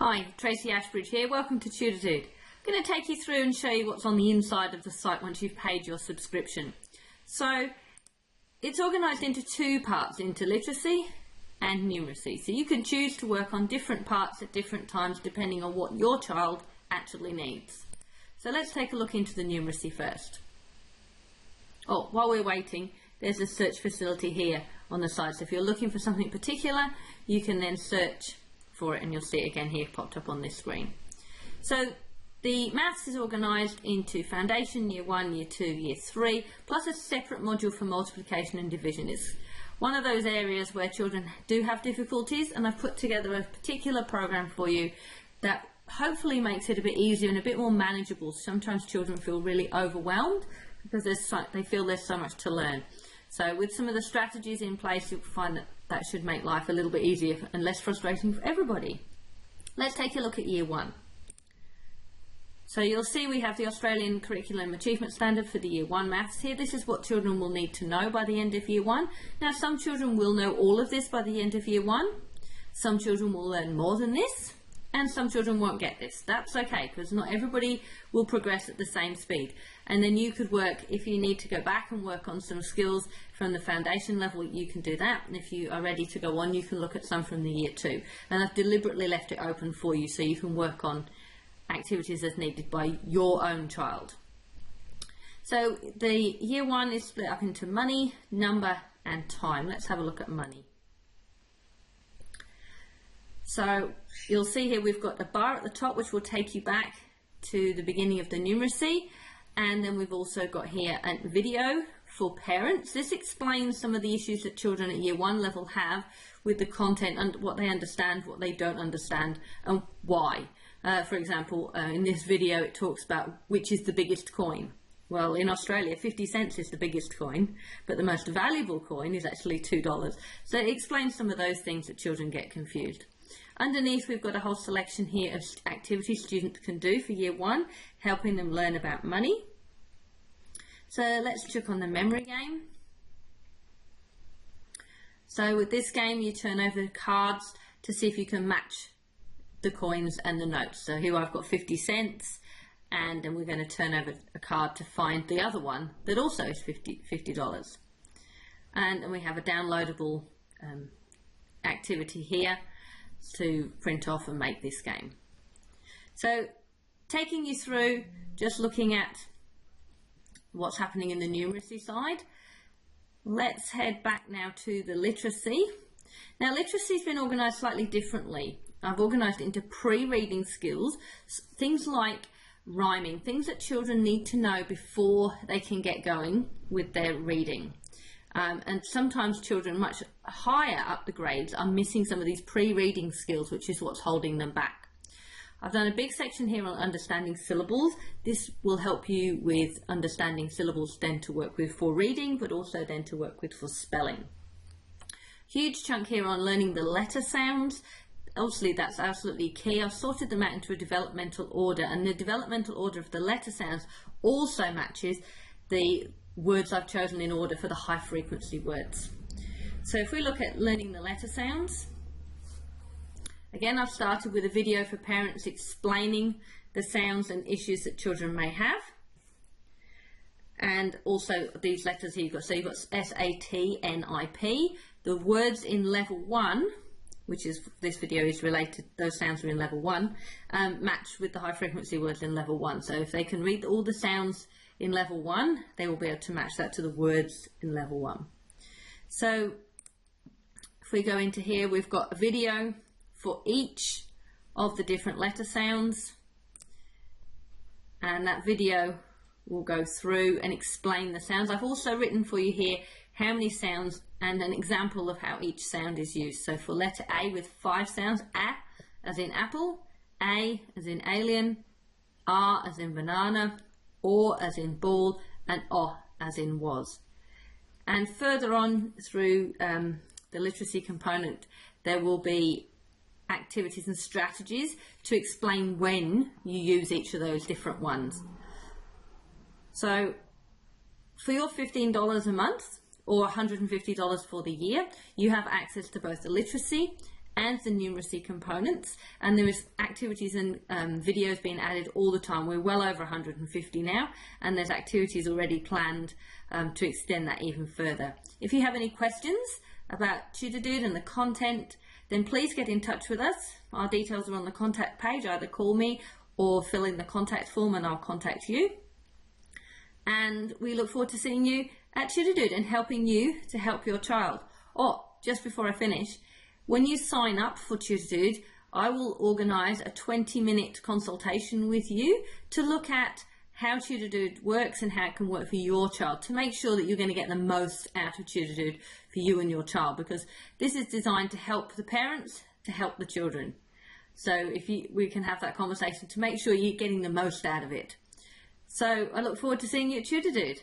Hi, Tracy Ashbridge here. Welcome to Tutor. I'm going to take you through and show you what's on the inside of the site once you've paid your subscription. So it's organised into two parts, into literacy and numeracy. So you can choose to work on different parts at different times depending on what your child actually needs. So let's take a look into the numeracy first. Oh, while we're waiting, there's a search facility here on the side. So if you're looking for something particular, you can then search for it and you'll see it again here popped up on this screen. So the maths is organised into Foundation, Year 1, Year 2, Year 3, plus a separate module for multiplication and division. It's one of those areas where children do have difficulties, and I've put together a particular program for you that hopefully makes it a bit easier and a bit more manageable. Sometimes children feel really overwhelmed because they feel there's so much to learn. So with some of the strategies in place, you'll find that should make life a little bit easier and less frustrating for everybody. Let's take a look at Year 1. So you'll see we have the Australian Curriculum Achievement Standard for the Year 1 maths here. This is what children will need to know by the end of Year 1. Now some children will know all of this by the end of Year 1. Some children will learn more than this, and some children won't get this. That's okay, because not everybody will progress at the same speed. And then you could work, if you need to go back and work on some skills from the foundation level, you can do that. And if you are ready to go on, you can look at some from the Year 2. And I've deliberately left it open for you so you can work on activities as needed by your own child. So the Year 1 is split up into money, number and time. Let's have a look at money. So you'll see here we've got a bar at the top which will take you back to the beginning of the numeracy, and then we've also got here a video for parents. This explains some of the issues that children at Year 1 level have with the content and what they understand, what they don't understand, and why. For example, in this video it talks about which is the biggest coin. Well, in Australia 50 cents is the biggest coin, but the most valuable coin is actually $2. So it explains some of those things that children get confused. Underneath we've got a whole selection here of activities students can do for Year 1, helping them learn about money. So let's check on the memory game. So with this game you turn over the cards to see if you can match the coins and the notes. So here I've got 50 cents, and then we're going to turn over a card to find the other one that also is $50. And we have a downloadable activity here to print off and make this game. So taking you through, just looking at what's happening in the numeracy side, let's head back now to the literacy. Now literacy's been organised slightly differently. I've organised it into pre-reading skills, things like rhyming, things that children need to know before they can get going with their reading. And sometimes children much higher up the grades are missing some of these pre-reading skills, which is what's holding them back. I've done a big section here on understanding syllables. This will help you with understanding syllables then to work with for reading, but also then to work with for spelling. Huge chunk here on learning the letter sounds. Obviously that's absolutely key. I've sorted them out into a developmental order, and the developmental order of the letter sounds also matches the words I've chosen in order for the high frequency words. So if we look at learning the letter sounds, again I've started with a video for parents explaining the sounds and issues that children may have, and also these letters here you've got. So you've got S-A-T-N-I-P, the words in level 1, which is this video is related, those sounds are in level 1, match with the high frequency words in level 1. So if they can read all the sounds in level 1, they will be able to match that to the words in level 1. So if we go into here, we've got a video for each of the different letter sounds, and that video will go through and explain the sounds. I've also written for you here how many sounds and an example of how each sound is used. So for letter A with 5 sounds, A as in apple, A as in alien, R as in banana, O as in ball, and O as in was. And further on through the literacy component, there will be activities and strategies to explain when you use each of those different ones. So for your $15 a month or $150 for the year, you have access to both the literacy and the numeracy components, and there is activities and videos being added all the time. We're well over 150 now, and there's activities already planned to extend that even further. If you have any questions about TutorDude and the content, then please get in touch with us. Our details are on the contact page. Either call me or fill in the contact form and I'll contact you. And we look forward to seeing you at TutorDude and helping you to help your child. Oh, just before I finish, when you sign up for TutorDude, I will organise a 20-minute consultation with you to look at how TutorDude works and how it can work for your child, to make sure that you're going to get the most out of TutorDude for you and your child, because this is designed to help the parents, to help the children. So we can have that conversation to make sure you're getting the most out of it. So I look forward to seeing you at TutorDude.